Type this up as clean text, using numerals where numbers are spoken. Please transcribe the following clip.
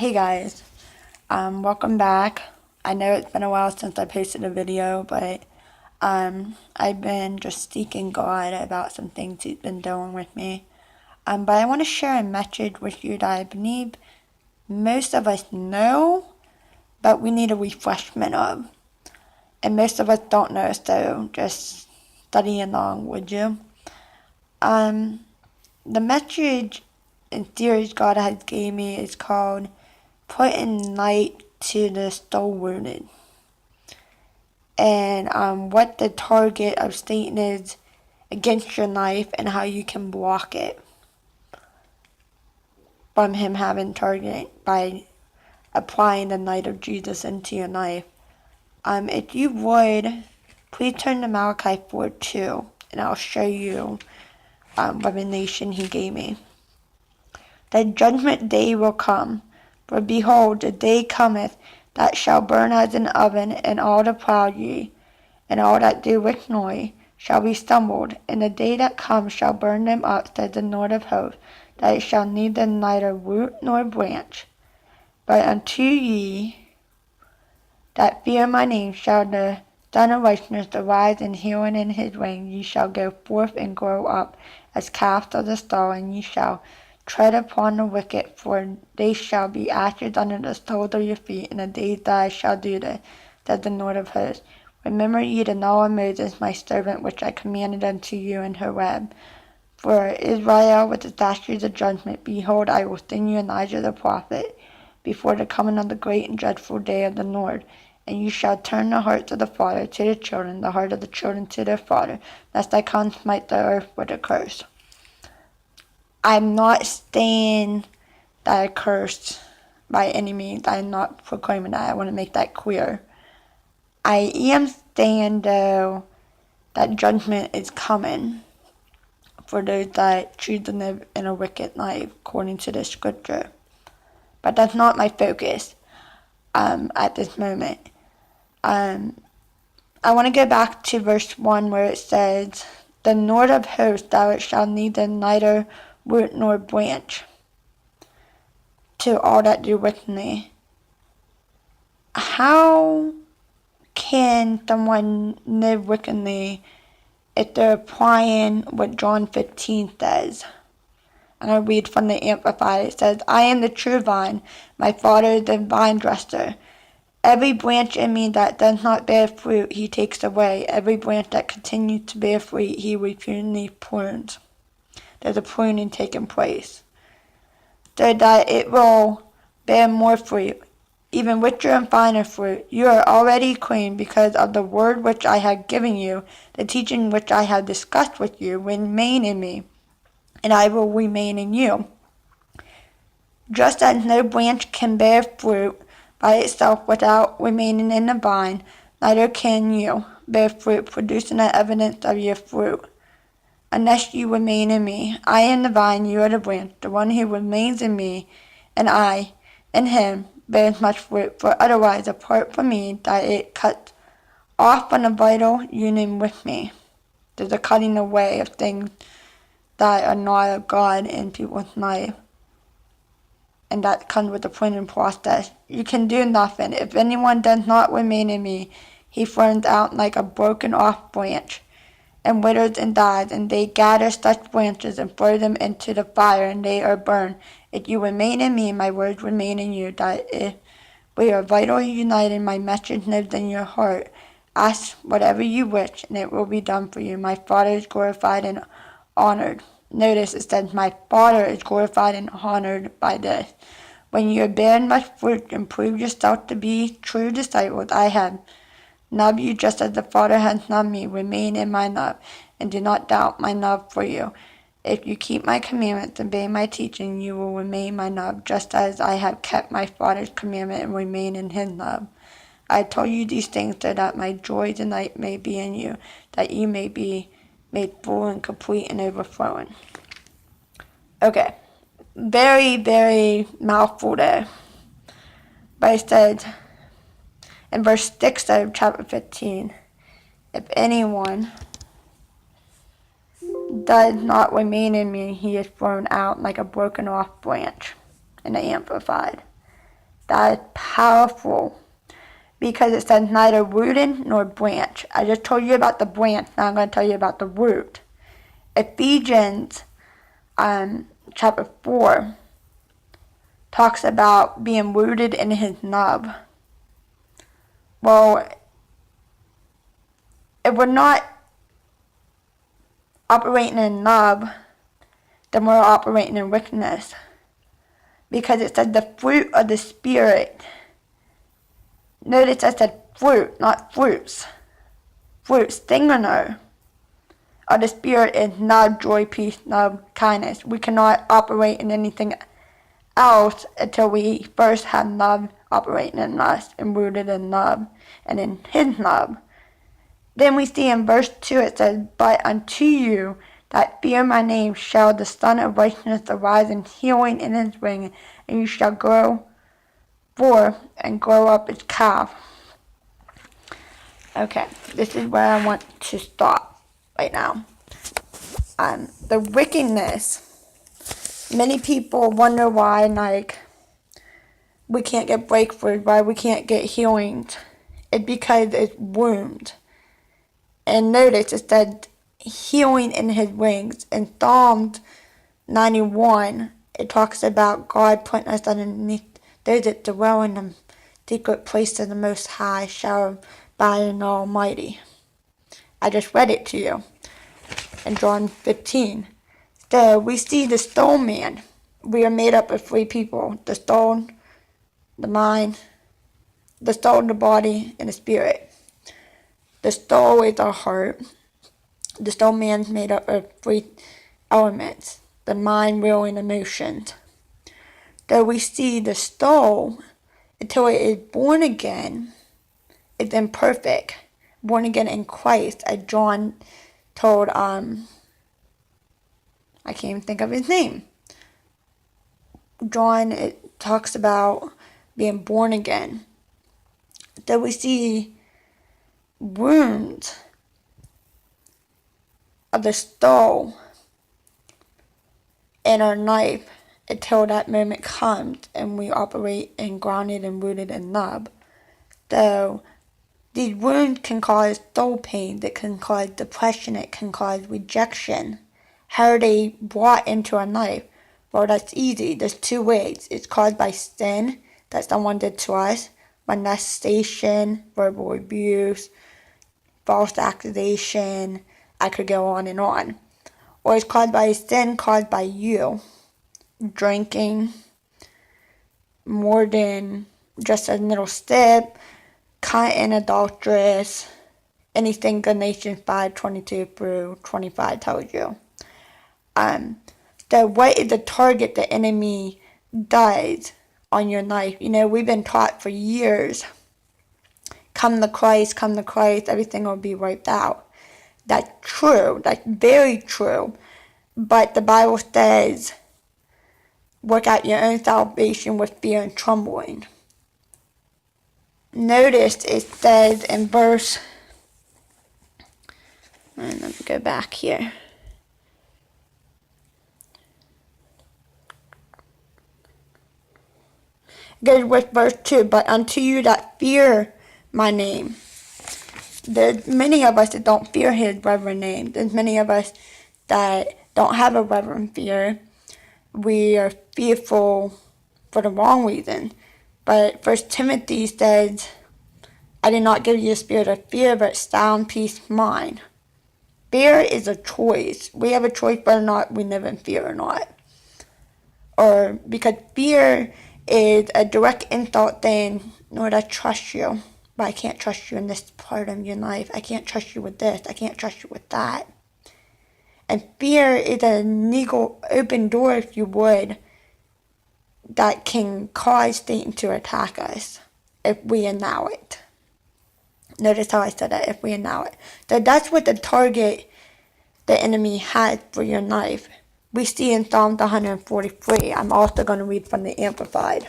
Hey guys, welcome back. I know it's been a while since I posted a video, but I've been just seeking God about some things He's been doing with me. But I want to share a message with you that I believe most of us know, but we need a refreshment of. And most of us don't know, so just study along, would you? The message and series God has gave me is called Putting Light to the Soul Wounded. And what the target of Satan is against your life and how you can block it from him having target by applying the light of Jesus into your life. If you would, please turn to Malachi 4:2, and I'll show you revelation he gave me. The judgment day will come, for behold, the day cometh that shall burn as an oven, and all the proud ye, and all that do wickedly shall be stumbled, and the day that comes shall burn them up, says the Lord of hosts, that it shall neither root nor branch. But unto ye that fear my name shall the Son of Righteousness arise, and healing in his wings ye shall go forth and grow up as calves of the stall, and ye shall tread upon the wicked, for they shall be ashes under the soles of your feet in the days that I shall do this, says the Lord of hosts. Remember ye the law of Moses my servant, which I commanded unto you in Horeb. For Israel with the statutes of judgment, behold, I will send you Elijah the prophet before the coming of the great and dreadful day of the Lord. And you shall turn the hearts of the father to the children, the heart of the children to their father, lest I come smite the earth with a curse. I'm not saying that I cursed by any means. I'm not proclaiming that. I want to make that clear. I am saying, though, that judgment is coming for those that choose to live in a wicked life, according to the scripture. But that's not my focus at this moment. I want to go back to verse 1 where it says, the Lord of hosts, thou it shall neither root nor branch to all that do wickedly. How can someone live wickedly if they're applying what John 15 says? I'm going to read from the Amplified. It says, I am the true vine, my Father is the vine dresser. Every branch in me that does not bear fruit, he takes away. Every branch that continues to bear fruit, he repeatedly prunes. There's a pruning taking place, so that it will bear more fruit, even richer and finer fruit. You are already clean because of the word which I have given you, the teaching which I have discussed with you. Remain in me, and I will remain in you. Just as no branch can bear fruit by itself without remaining in the vine, neither can you bear fruit, producing the evidence of your fruit, unless you remain in me. I am the vine, you are the branch. The one who remains in me, and I in him, bears much fruit, for otherwise, apart from me, that it cuts off from the vital union with me. There's a cutting away of things that are not of God in people's life. And that comes with the pruning process. You can do nothing. If anyone does not remain in me, he burns out like a broken off branch, and withers and dies, and they gather such branches and throw them into the fire, and they are burned. If you remain in me, my words remain in you, that if we are vitally united, my message lives in your heart. Ask whatever you wish, and it will be done for you. My Father is glorified and honored. Notice it says, my Father is glorified and honored by this. When you have borne much fruit and prove yourself to be true disciples, I have loved you just as the Father has loved me. Remain in my love, and do not doubt my love for you. If you keep my commandments and obey my teaching, you will remain my love, just as I have kept my Father's commandment and remain in his love. I told you these things so that my joy tonight may be in you, that you may be made full and complete and overflowing. Okay, very, very mouthful there. But I said in verse 6 of chapter 15, if anyone does not remain in me, he is thrown out like a broken off branch in the Amplified. that is powerful because it says neither rooted nor branch. I just told you about the branch, now I'm going to tell you about the root. Ephesians chapter 4 talks about being rooted in his love. Well, if we're not operating in love, then we're operating in wickedness. Because it said the fruit of the Spirit. Notice I said fruit, not fruits. Fruits, singular, of the Spirit is love, joy, peace, love, kindness. We cannot operate in anything else until we first have love operating in us and rooted in love and in his love. Then we see in verse 2 it says, but unto you that fear my name shall the Son of Righteousness arise in healing in his wing, and you shall grow forth and grow up as calf. Okay, this is where I want to stop right now. The wickedness. Many people wonder why, we can't get breakthroughs, why we can't get healings. It's because it's wounds. And notice it said healing in his wings. In Psalms 91, it talks about God putting us underneath those that dwell in the secret place of the Most High shall abide in the Almighty. I just read it to you in John 15. So we see the soul man. We are made up of three people: the soul, the mind, the soul, the body, and the spirit. The soul is our heart. The soul man is made up of three elements: the mind, will, and emotions. So we see the soul, until it is born again, is imperfect. Born again in Christ, as John told, I can't even think of his name. John, it talks about being born again. So we see wounds of the soul in our life until that moment comes and we operate in grounded and rooted in love. So these wounds can cause soul pain, that can cause depression, it can cause rejection. How are they brought into our life? Well, that's easy. There's two ways. It's caused by sin that someone did to us, molestation, verbal abuse, false accusation. I could go on and on. Or it's caused by sin caused by you. Drinking more than just a little sip, cutting, adulterous, anything Galatians 5:22 through 25 tells you. So what is the target the enemy does on your life? We've been taught for years, come to Christ, everything will be wiped out. That's true, that's very true. But the Bible says, work out your own salvation with fear and trembling. Notice it says in verse, and let me go back here. It goes with verse 2, but unto you that fear my name. There's many of us that don't fear his reverend name. There's many of us that don't have a reverent fear. We are fearful for the wrong reason. But 1 Timothy says, I did not give you a spirit of fear, but sound, peace, mind. Fear is a choice. We have a choice whether or not we live in fear or not. Or because fear is a direct insult saying, Lord, I trust you, but I can't trust you in this part of your life. I can't trust you with this. I can't trust you with that. And fear is a legal open door, if you would, that can cause Satan to attack us if we allow it. Notice how I said that, if we allow it. So that's what the target the enemy has for your life. We see in Psalms 143. I'm also going to read from the Amplified.